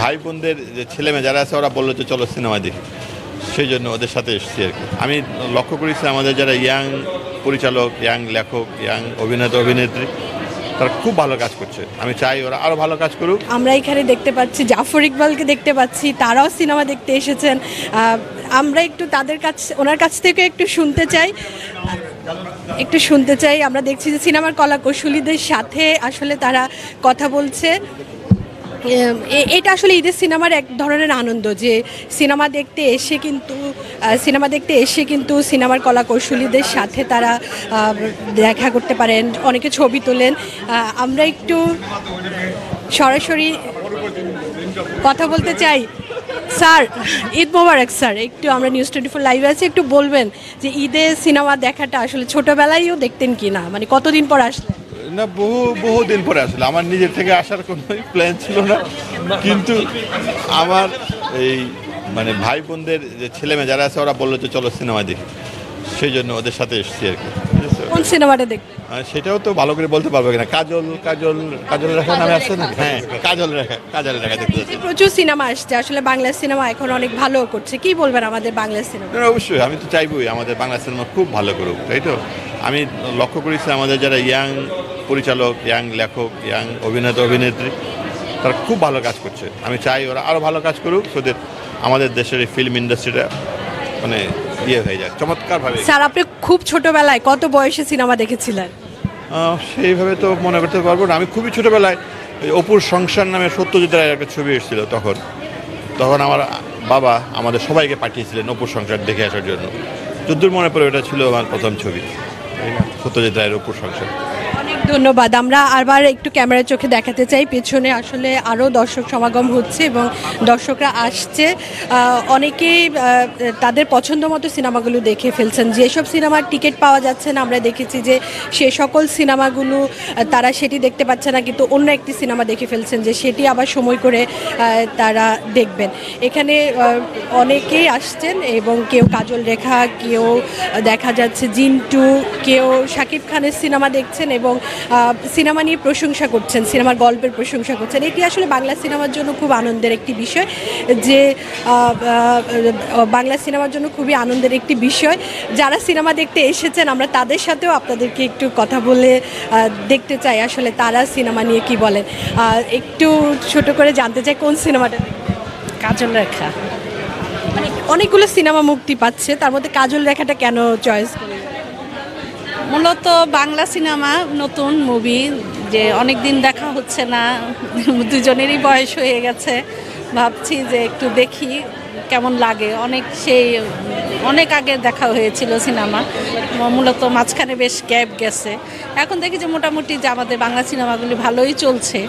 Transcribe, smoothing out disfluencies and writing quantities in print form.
ভাই বোনদের যে ছেলেমেয়ে যারা আছে ওরা বললো যে চলো সিনেমা দেখি, সেই জন্য ওদের সাথে এসেছি আর কি। আমি লক্ষ্য করেছি আমাদের যারা ইয়াং পরিচালক, ইয়াং লেখক, ইয়াং অভিনেতা অভিনেত্রী, তারা খুব ভালো কাজ করছে। আমি চাই ওরা আরও ভালো কাজ করুক। আমরা এখানে দেখতে পাচ্ছি জাফর ইকবালকে দেখতে পাচ্ছি, তারাও সিনেমা দেখতে এসেছেন। আমরা একটু ওনার কাছ থেকে একটু শুনতে চাই। আমরা দেখছি যে সিনেমার কলা কৌশলীদের সাথে আসলে তারা কথা বলছে। এটা আসলে ঈদের সিনেমার এক ধরনের আনন্দ যে সিনেমা দেখতে এসে কিন্তু সিনেমার কলা কৌশলীদের সাথে তারা দেখা করতে পারেন, অনেকে ছবি তোলেন। আমরা একটু সরাসরি কথা বলতে চাই। স্যার, ঈদ মোবারক স্যার। একটু আমরা নিউজ 24 লাইভে আছি, একটু বলবেন যে ঈদে সিনেমা দেখাটা আসলে ছোটবেলায়ও দেখতেন কি না, মানে কতদিন পর আসলেন? না, বহু দিন পরে আসলে আমার নিজের থেকে আসার কোনো প্ল্যান ছিল না, কিন্তু আমার এই মানে ভাই বোনদের যে ছেলেমেয়ে যারা আছে ওরা বললো যে চলো সিনেমা দেখি, সেই জন্য ওদের সাথে এসেছি আর কি। কোন সিনেমাটা দেখবেন? সেটাও তো ভালো করে বলতে পারবো কিনা। কাজল রেখা নামে আসছে না? হ্যাঁ, কাজল রেখা দেখতে যাচ্ছি। প্রচুর সিনেমা আসছে, আসলে বাংলা সিনেমা এখন অনেক ভালো করছে। কি বলবেন আমাদের বাংলা সিনেমা? অবশ্যই, আমি তো চাইবই আমাদের বাংলা সিনেমা খুব ভালো করুক, তাই তো। আমি লক্ষ্য করেছি আমাদের যারা ইয়াং পরিচালক, ইয়াং লেখক, ইয়াং অভিনেতা অভিনেত্রী, তারা খুব ভালো কাজ করছে। আমি চাই ওরা আরও ভালো কাজ করুক, ওদের আমাদের দেশের এই ফিল্ম ইন্ডাস্ট্রিটা মানে হয়ে যায় চমৎকারভাবে। স্যার, আপনি খুব ছোটবেলায় কত বয়সে সিনেমা দেখেছিলেন? সেইভাবে তো মনে করতে পারবো না। আমি খুবই ছোটোবেলায় ওই অপুর সংসার নামে সত্যজিৎ রায়ের একটা ছবি এসেছিল, তখন আমার বাবা আমাদের সবাইকে পাঠিয়েছিলেন অপুর সংসার দেখে আসার জন্য। যদ্দূর মনে পড়ে ওটা ছিল আমার প্রথম ছবি, সত্যজিৎ রায়ের অপুর সংসার। অনেক ধন্যবাদ। আমরা আবার একটু ক্যামেরার চোখে দেখাতে চাই, পেছনে আসলে আরও দর্শক সমাগম হচ্ছে এবং দর্শকরা আসছে। অনেকেই তাদের পছন্দ মতো সিনেমাগুলো দেখে ফেলছেন। যেসব সিনেমার টিকিট পাওয়া যাচ্ছে না, আমরা দেখেছি যে সে সকল সিনেমাগুলো তারা সেটি দেখতে পাচ্ছে না, কিন্তু অন্য একটি সিনেমা দেখে ফেলছেন যে সেটি আবার সময় করে তারা দেখবেন। এখানে অনেকেই আসছেন এবং কেউ কাজল রেখা, কেউ দেখা যাচ্ছে জিন্টু, কেউ শাকিব খানের সিনেমা দেখছেন এবং সিনেমা নিয়ে প্রশংসা করছেন, সিনেমার গল্পের প্রশংসা করছেন। এটি আসলে বাংলা সিনেমার জন্য খুব আনন্দের একটি বিষয়, যে বাংলা সিনেমার জন্য খুবই আনন্দের একটি বিষয়। যারা সিনেমা দেখতে এসেছেন আমরা তাদের সাথেও আপনাদেরকে একটু কথা বলে দেখতে চাই আসলে তারা সিনেমা নিয়ে কি বলেন। একটু ছোট করে জানতে চাই কোন সিনেমাটা দেখবেন? কাজল রেখা। মানে অনেকগুলো সিনেমা মুক্তি পাচ্ছে, তার মধ্যে কাজল রেখাটা কেন চয়েস করলেন? মূলত বাংলা সিনেমা, নতুন মুভি, যে অনেক দিন দেখা হচ্ছে না, দুজনেরই বয়স হয়ে গেছে, ভাবছি যে একটু দেখি কেমন লাগে। অনেক আগে দেখা হয়েছিল সিনেমা, মূলত মাঝখানে বেশ গ্যাপ গেছে। এখন দেখি যে মোটামুটি যে আমাদের বাংলা সিনেমাগুলি ভালোই চলছে।